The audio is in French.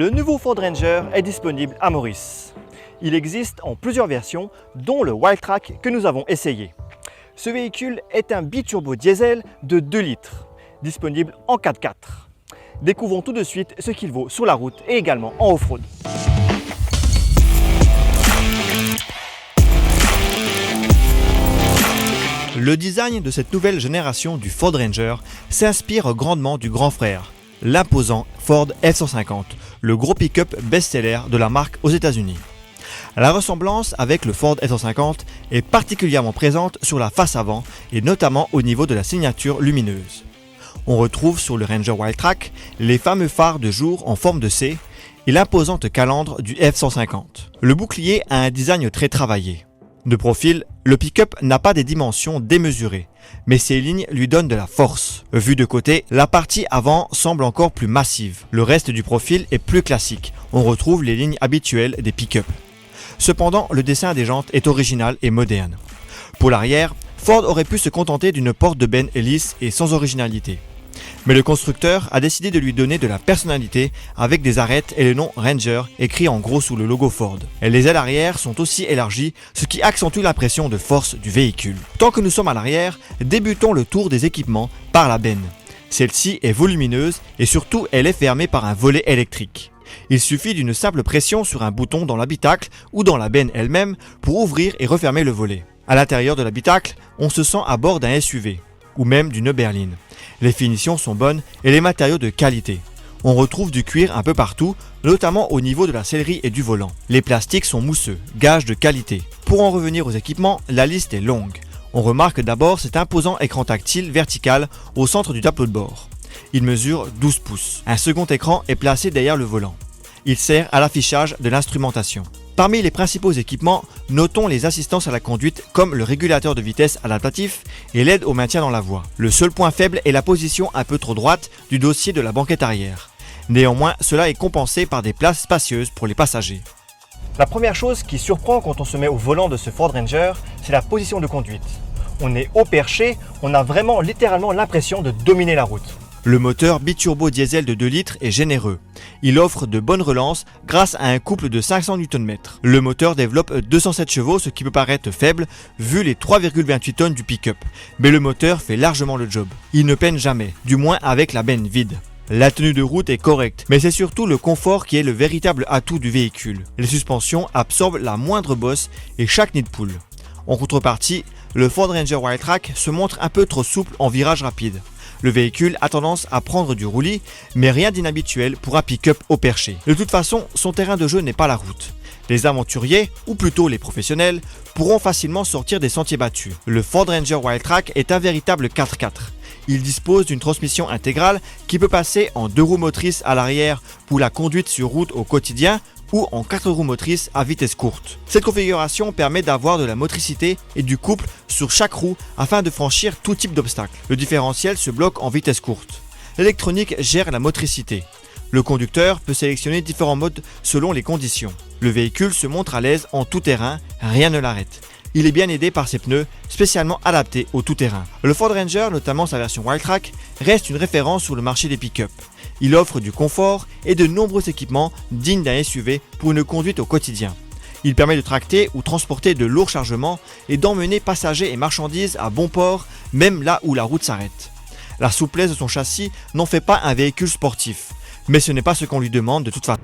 Le nouveau Ford Ranger est disponible à Maurice. Il existe en plusieurs versions, dont le Wildtrak que nous avons essayé. Ce véhicule est un biturbo diesel de 2 litres, disponible en 4x4. Découvrons tout de suite ce qu'il vaut sur la route et également en off-road. Le design de cette nouvelle génération du Ford Ranger s'inspire grandement du grand frère, l'imposant Ford F-150, le gros pick-up best-seller de la marque aux États-Unis. La ressemblance avec le Ford F-150 est particulièrement présente sur la face avant et notamment au niveau de la signature lumineuse. On retrouve sur le Ranger Wildtrak les fameux phares de jour en forme de C et l'imposante calandre du F-150. Le bouclier a un design très travaillé. De profil, le pick-up n'a pas des dimensions démesurées, mais ses lignes lui donnent de la force. Vu de côté, la partie avant semble encore plus massive. Le reste du profil est plus classique. On retrouve les lignes habituelles des pick-up. Cependant, le dessin des jantes est original et moderne. Pour l'arrière, Ford aurait pu se contenter d'une porte de benne lisse et sans originalité. Mais le constructeur a décidé de lui donner de la personnalité avec des arêtes et le nom Ranger écrit en gros sous le logo Ford. Et les ailes arrière sont aussi élargies, ce qui accentue l'impression de force du véhicule. Tant que nous sommes à l'arrière, débutons le tour des équipements par la benne. Celle-ci est volumineuse et surtout elle est fermée par un volet électrique. Il suffit d'une simple pression sur un bouton dans l'habitacle ou dans la benne elle-même pour ouvrir et refermer le volet. À l'intérieur de l'habitacle, on se sent à bord d'un SUV ou même d'une berline. Les finitions sont bonnes et les matériaux de qualité. On retrouve du cuir un peu partout, notamment au niveau de la sellerie et du volant. Les plastiques sont mousseux, gage de qualité. Pour en revenir aux équipements, la liste est longue. On remarque d'abord cet imposant écran tactile vertical au centre du tableau de bord. Il mesure 12 pouces. Un second écran est placé derrière le volant. Il sert à l'affichage de l'instrumentation. Parmi les principaux équipements, notons les assistances à la conduite comme le régulateur de vitesse adaptatif et l'aide au maintien dans la voie. Le seul point faible est la position un peu trop droite du dossier de la banquette arrière. Néanmoins, cela est compensé par des places spacieuses pour les passagers. La première chose qui surprend quand on se met au volant de ce Ford Ranger, c'est la position de conduite. On est haut perché, on a vraiment littéralement l'impression de dominer la route. Le moteur biturbo diesel de 2 litres est généreux. Il offre de bonnes relances grâce à un couple de 500 Nm. Le moteur développe 207 chevaux, ce qui peut paraître faible vu les 3,28 tonnes du pick-up. Mais le moteur fait largement le job. Il ne peine jamais, du moins avec la benne vide. La tenue de route est correcte, mais c'est surtout le confort qui est le véritable atout du véhicule. Les suspensions absorbent la moindre bosse et chaque nid de poule. En contrepartie, le Ford Ranger Wildtrak se montre un peu trop souple en virage rapide. Le véhicule a tendance à prendre du roulis, mais rien d'inhabituel pour un pick-up au perché. De toute façon, son terrain de jeu n'est pas la route. Les aventuriers, ou plutôt les professionnels, pourront facilement sortir des sentiers battus. Le Ford Ranger Wildtrak est un véritable 4x4. Il dispose d'une transmission intégrale qui peut passer en 2 roues motrices à l'arrière pour la conduite sur route au quotidien ou en 4 roues motrices à vitesse courte. Cette configuration permet d'avoir de la motricité et du couple sur chaque roue afin de franchir tout type d'obstacle. Le différentiel se bloque en vitesse courte. L'électronique gère la motricité. Le conducteur peut sélectionner différents modes selon les conditions. Le véhicule se montre à l'aise en tout terrain, rien ne l'arrête. Il est bien aidé par ses pneus, spécialement adaptés au tout-terrain. Le Ford Ranger, notamment sa version Wildtrak, reste une référence sur le marché des pick-up. Il offre du confort et de nombreux équipements dignes d'un SUV pour une conduite au quotidien. Il permet de tracter ou transporter de lourds chargements et d'emmener passagers et marchandises à bon port, même là où la route s'arrête. La souplesse de son châssis n'en fait pas un véhicule sportif, mais ce n'est pas ce qu'on lui demande de toute façon.